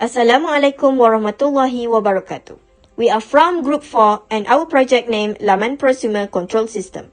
Assalamualaikum warahmatullahi wabarakatuh. We are from Group 4 and our project name Laman Prosumer Control System.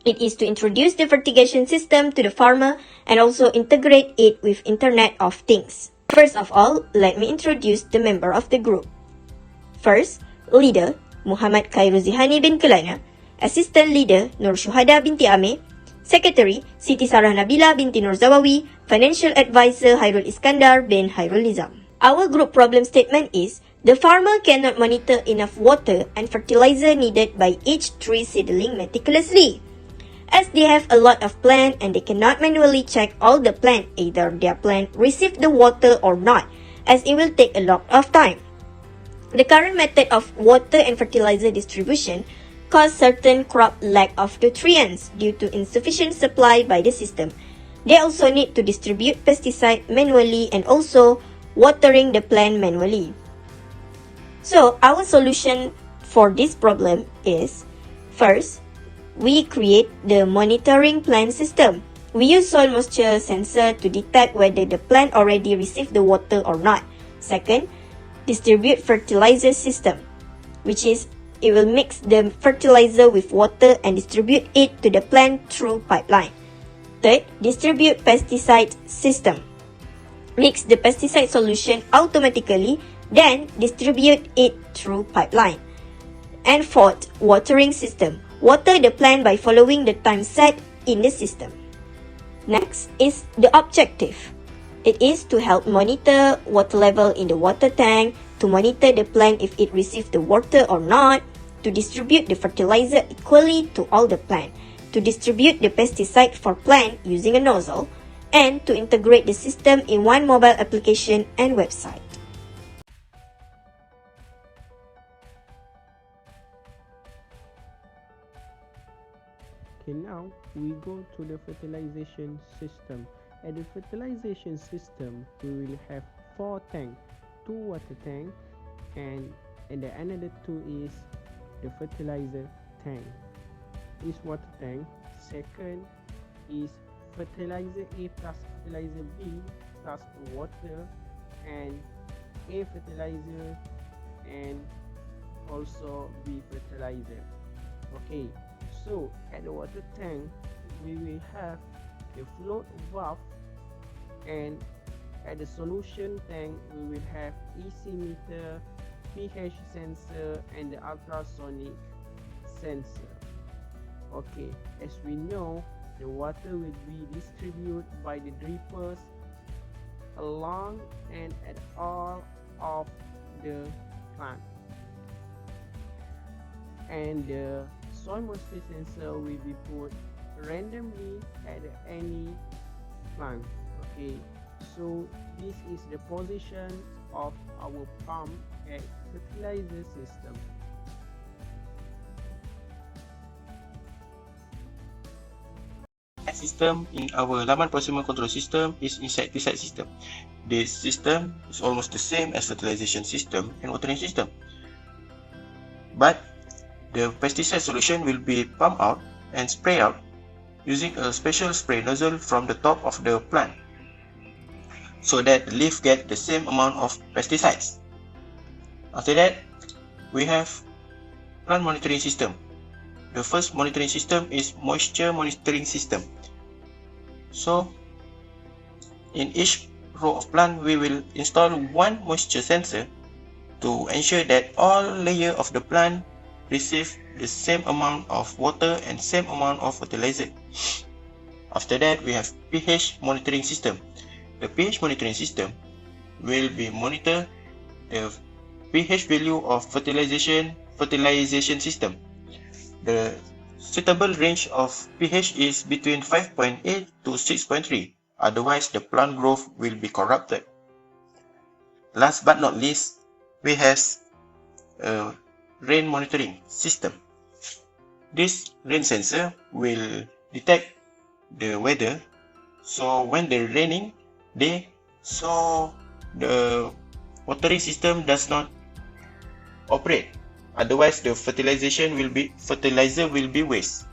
It is to introduce the fertigation system to the farmer and also integrate it with Internet of Things. First of all, let me introduce the member of the group. First, leader Muhammad KHAIRUZ ZIHANI bin KELANA, assistant leader SYUHADA binti AMIR, secretary Siti NABILA binti ZAWAWI, financial advisor ISKANDAR bin HARULNIZAM. Our group problem statement is, the farmer cannot monitor enough water and fertilizer needed by each tree seedling meticulously, as they have a lot of plant and they cannot manually check all the plant, either their plant receive the water or not, as it will take a lot of time. The current method of water and fertilizer distribution cause certain crop lack of nutrients due to insufficient supply by the system. They also need to distribute pesticide manually and also watering the plant manually. So our solution for this problem is, first, we create the monitoring plant system. We use soil moisture sensor to detect whether the plant already received the water or not. Second, distribute fertilizer system, which is it will mix the fertilizer with water and distribute it to the plant through pipeline. Third, distribute pesticide system. Mix the pesticide solution automatically, then distribute it through pipeline. And fourth, watering system. Water the plant by following the time set in the system. Next is the objective. It is to help monitor water level in the water tank, to monitor the plant if it received the water or not, to distribute the fertilizer equally to all the plant, to distribute the pesticide for plant using a nozzle, and to integrate the system in one mobile application and website. Okay, now we go to the fertilization system. At the fertilization system, we will have 4 tanks, 2 water tank, and the another 2 is the fertilizer tank. This water tank. Second is fertilizer A plus fertilizer B plus water, and A fertilizer and also B fertilizer. Okay, so at the water tank we will have the float valve, and at the solution tank we will have EC meter, pH sensor, and the ultrasonic sensor. Okay, as we know, the water will be distributed by the drippers along and at all of the plant, and the soil moisture sensor will be put randomly at any plant. Okay, so this is the position of our pump at fertilizer system. System in our Laman Prosumer Control System is insecticide system. This system is almost the same as fertilization system and watering system, but the pesticide solution will be pumped out and sprayed out using a special spray nozzle from the top of the plant, so that the leaf get the same amount of pesticides. After that, we have plant monitoring system. The first monitoring system is moisture monitoring system. So, in each row of plant, we will install one moisture sensor to ensure that all layers of the plant receive the same amount of water and same amount of fertilizer. After that, we have pH monitoring system. The pH monitoring system will be monitor the pH value of fertilization system. The suitable range of pH is between 5.8 to 6.3, otherwise the plant growth will be corrupted. Last but not least, we have a rain monitoring system. This rain sensor will detect the weather, so when the raining day, so the watering system does not operate. Otherwise, the fertilizer will be waste.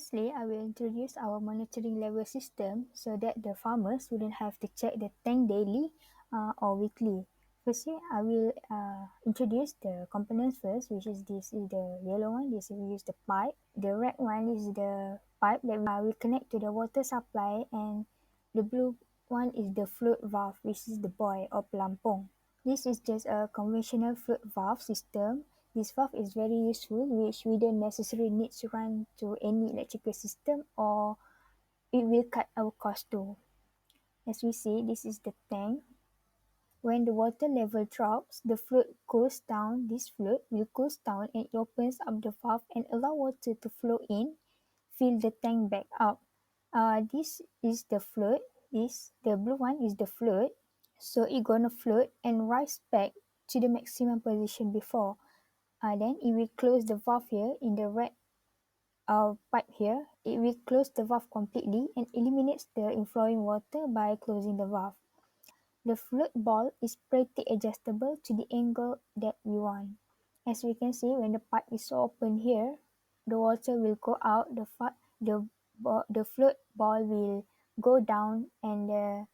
Firstly, I will introduce our monitoring level system so that the farmers wouldn't have to check the tank daily or weekly. Firstly, I will introduce the components first, which is this is the yellow one. This is the pipe. The red one is the pipe that we connect to the water supply, and the blue one is the float valve, which is the buoy or pelampung. This is just a conventional float valve system. This valve is very useful, which we don't necessarily need to run to any electrical system, or it will cut our cost too. As we see, this is the tank. When the water level drops, the float goes down. This float will go down and it opens up the valve and allow water to flow in, fill the tank back up. This is the float. The blue one is the float. So it gonna float and rise back to the maximum position before. Then it will close the valve here in the red pipe here. It will close the valve completely and eliminates the inflowing water by closing the valve. The float ball is pretty adjustable to the angle that we want. As we can see, when the pipe is open here, the water will go out, the float ball will go down, and there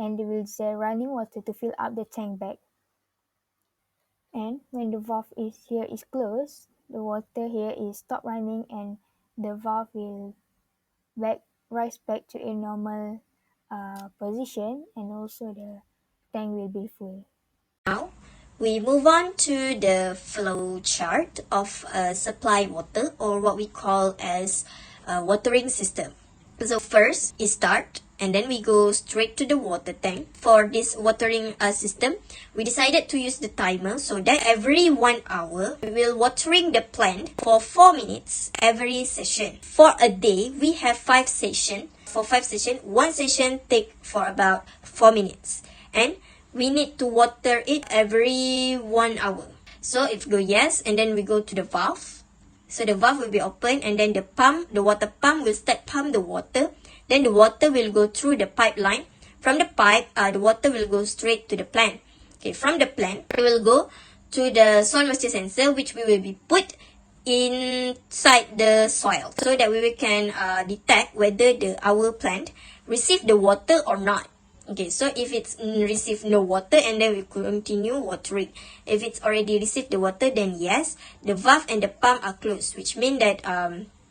will be running water to fill up the tank back. And when the valve is closed, the water here is stop running and the valve will rise back to a normal position, and also the tank will be full. Now, we move on to the flow chart of supply water, or what we call as a watering system. So first is start, and then we go straight to the water tank. For this watering system, we decided to use the timer so that every 1 hour, we will watering the plant for 4 minutes every session. For a day, we have 5 sessions. For 5 sessions, 1 session take for about 4 minutes. And we need to water it every 1 hour. So if we go yes, and then we go to the valve. So the valve will be open, and then the water pump will start pump the water. Then the water will go through the pipeline. From the pipe, the water will go straight to the plant. Okay, from the plant, it will go to the soil moisture sensor, which we will be put inside the soil, so that we can detect whether our plant receive the water or not. Okay, so if it's received no water, and then we continue watering. If it's already received the water, then yes, the valve and the pump are closed, which means that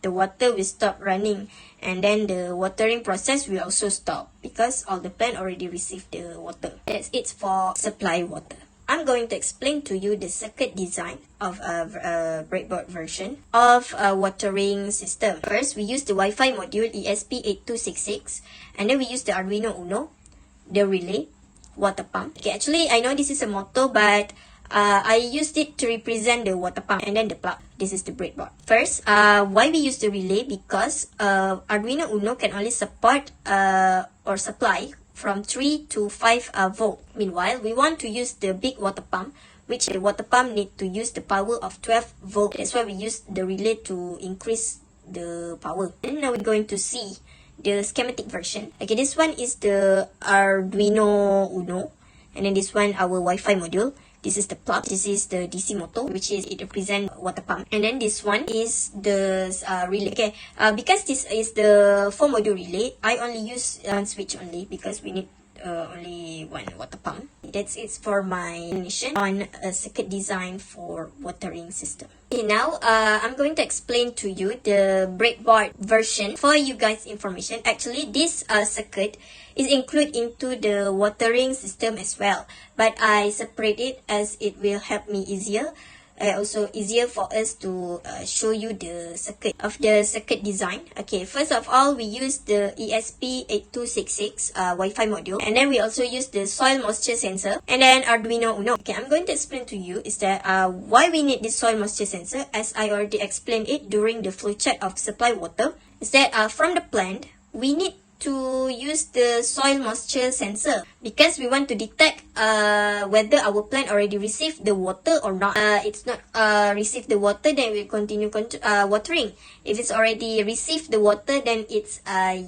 the water will stop running, and then the watering process will also stop because all the plant already received the water. That's it for supply water. I'm going to explain to you the circuit design of a breadboard version of a watering system. First, we use the Wi-Fi module ESP8266, and then we use the Arduino Uno, the relay, water pump. Okay, actually, I know this is a motto, but I used it to represent the water pump, and then the plug. This is the breadboard. First, why we use the relay? Because Arduino Uno can only support or supply from 3 to 5 volt. Meanwhile, we want to use the big water pump, which the water pump need to use the power of 12 volt. That's why we use the relay to increase the power. And now we're going to see the schematic version. Okay, this one is the Arduino Uno, and then this one our Wi-Fi module. This is the plug. This is the DC motor, which is it represents water pump. And then this one is the relay. Okay, because this is the 4 module relay, I only use one switch only because we need only one water pump. That's it for my explanation on a circuit design for watering system. Okay, now I'm going to explain to you the breadboard version for you guys' information. Actually, this circuit is included into the watering system as well, but I separate it as it will help me easier. Also easier for us to show you the circuit design. Okay, first of all, we use the ESP8266 Wi-Fi module, and then we also use the soil moisture sensor, and then Arduino Uno. Okay, I'm going to explain to you is that why we need this soil moisture sensor, as I already explained it during the flowchart of supply water, is that from the plant, we need to use the soil moisture sensor because we want to detect whether our plant already received the water or not. It's not received the water, then we continue watering. If it's already received the water, then it's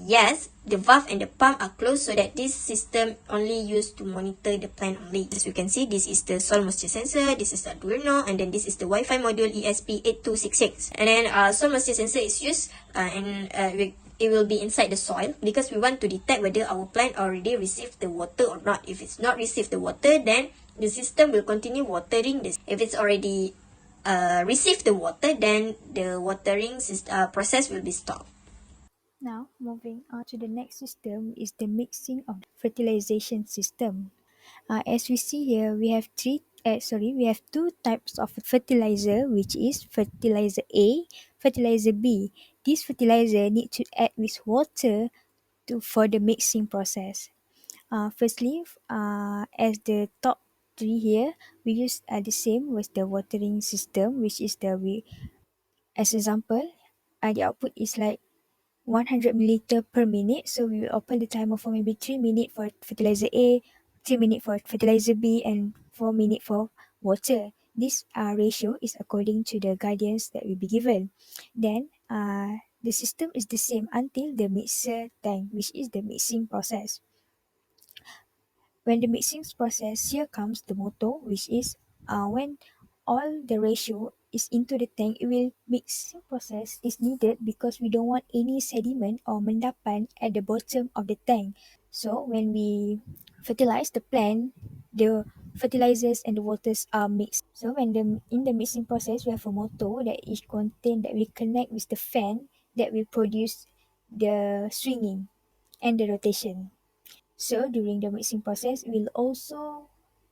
yes, the valve and the pump are closed so that this system only used to monitor the plant only. As you can see, this is the soil moisture sensor, this is the Arduino, and then this is the Wi-Fi module ESP8266. And then soil moisture sensor is used it will be inside the soil because we want to detect whether our plant already received the water or not. If it's not received the water, then the system will continue watering this. If it's already received the water, then the watering process will be stopped. Now, moving on to the next system is the mixing of the fertilization system. As we see here, we have two types of fertilizer, which is fertilizer A, fertilizer B. This fertilizer need to add with water for the mixing process. Firstly, as the top three here, we use the same with the watering system, which is as example, the output is like 100 milliliter per minute. So we will open the timer for maybe 3 minutes for fertilizer A, 3 minutes for fertilizer B, and 4 minutes for water. This ratio is according to the guidance that will be given. Then the system is the same until the mixer tank, which is the mixing process. When the mixing process, here comes the motor, which is when all the ratio is into the tank, it will mixing process is needed because we don't want any sediment or mendapan at the bottom of the tank. So when we fertilize the plant, the fertilizers and the waters are mixed. So when in the mixing process, we have a motor that is contained that will connect with the fan that will produce the swinging and the rotation. So during the mixing process, we'll also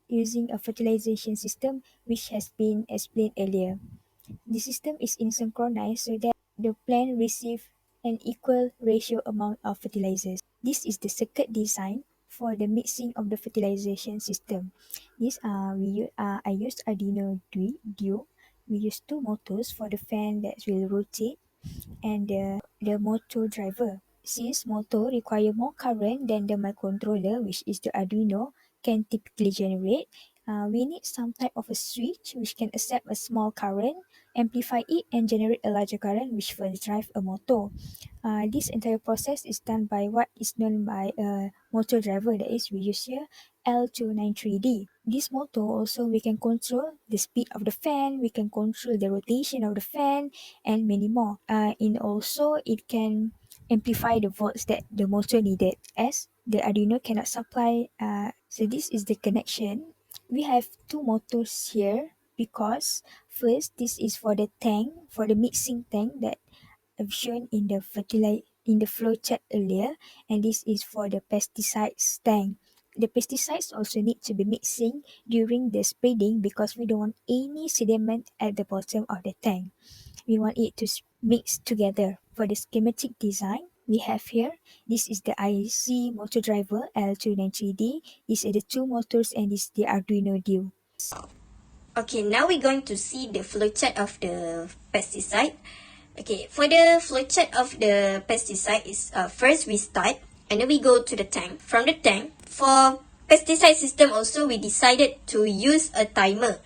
using a fertilization system which has been explained earlier. The system is in synchronized so that the plant receive an equal ratio amount of fertilizers. This is the circuit design for the mixing of the fertilization system. I used Arduino Duo. We use two motors for the fan that will rotate and the motor driver. Since motor require more current than the microcontroller, which is the Arduino, can typically generate, we need some type of a switch which can accept a small current, amplify it, and generate a larger current which will drive a motor. This entire process is done by what is known by a motor driver, that is we use here L293D. This motor also we can control the speed of the fan, we can control the rotation of the fan, and many more. And also it can amplify the volts that the motor needed as the Arduino cannot supply. So this is the connection. We have two motors here because first this is for the tank, for the mixing tank that I've shown in the flow chart earlier, and this is for the pesticides tank. The pesticides also need to be mixing during the spreading because we don't want any sediment at the bottom of the tank. We want it to mix together. For the schematic design, we have here, this is the IC motor driver L293D. These are the two motors and this is the Arduino Duo. Okay, now we're going to see the flowchart of the pesticide. Okay, for the flowchart of the pesticide is first we start and then we go to the tank. From the tank, for pesticide system also we decided to use a timer.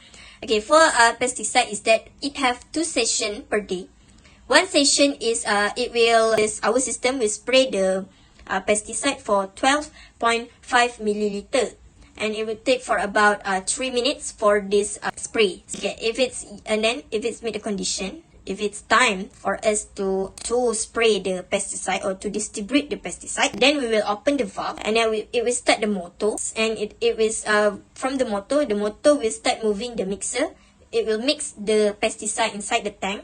Okay, for pesticide is that it have 2 sessions per day. One session is our system will spray the pesticide for 12.5 milliliter. And it will take for about 3 minutes for this spray. Okay, if it's met the condition, if it's time for us to spray the pesticide or to distribute the pesticide, then we will open the valve and then it will start the motor, and it will from the motor will start moving the mixer. It will mix the pesticide inside the tank,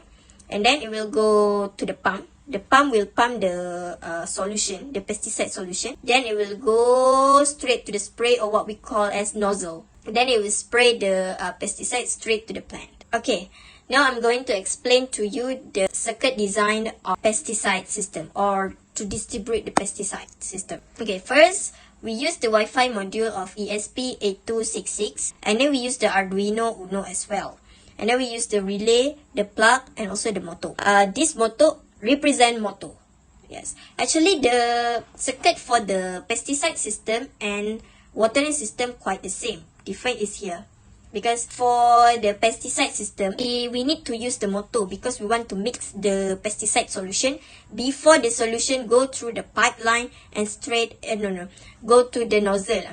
and then it will go to the pump. The pump will pump the solution, the pesticide solution. Then it will go straight to the spray, or what we call as nozzle. Then it will spray the pesticide straight to the plant. Okay, now I'm going to explain to you the circuit design of pesticide system, or to distribute the pesticide system. Okay, first we use the Wi-Fi module of ESP8266, and then we use the Arduino Uno as well. And then we use the relay, the plug, and also the motor. This motor represent motor. Yes, actually the circuit for the pesticide system and watering system quite the same. Different is here. Because for the pesticide system, we need to use the motor because we want to mix the pesticide solution before the solution go through the pipeline and go to the nozzle.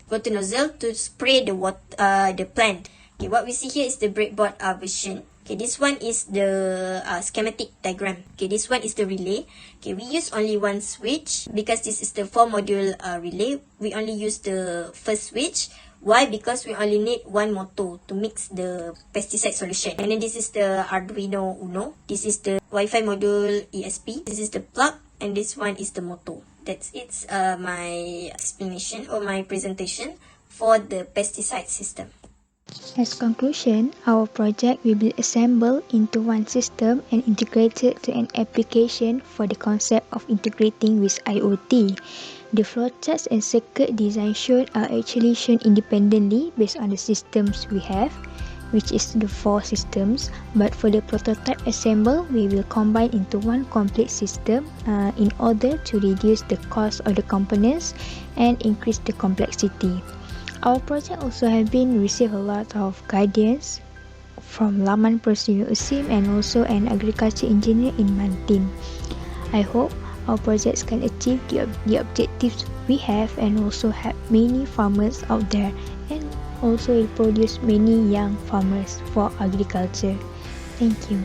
Go to nozzle to spray the plant. Okay, what we see here is the breadboard version. Okay, this one is the schematic diagram. Okay, this one is the relay. Okay, we use only one switch because this is the 4-module relay. We only use the first switch. Why? Because we only need one motor to mix the pesticide solution. And then this is the Arduino Uno. This is the Wi-Fi module ESP. This is the plug, and this one is the motor. That's it. My explanation or my presentation for the pesticide system. As conclusion, our project will be assembled into one system and integrated to an application for the concept of integrating with IoT. The flowcharts and circuit design shown are actually shown independently based on the systems we have, which is the 4 systems. But for the prototype assemble, we will combine into one complete system in order to reduce the cost of the components and increase the complexity. Our project also have been received a lot of guidance from Laman Prosumer and also an agriculture engineer in Mantin. I hope our projects can achieve the objectives we have and also have many farmers out there, and also will produce many young farmers for agriculture. Thank you.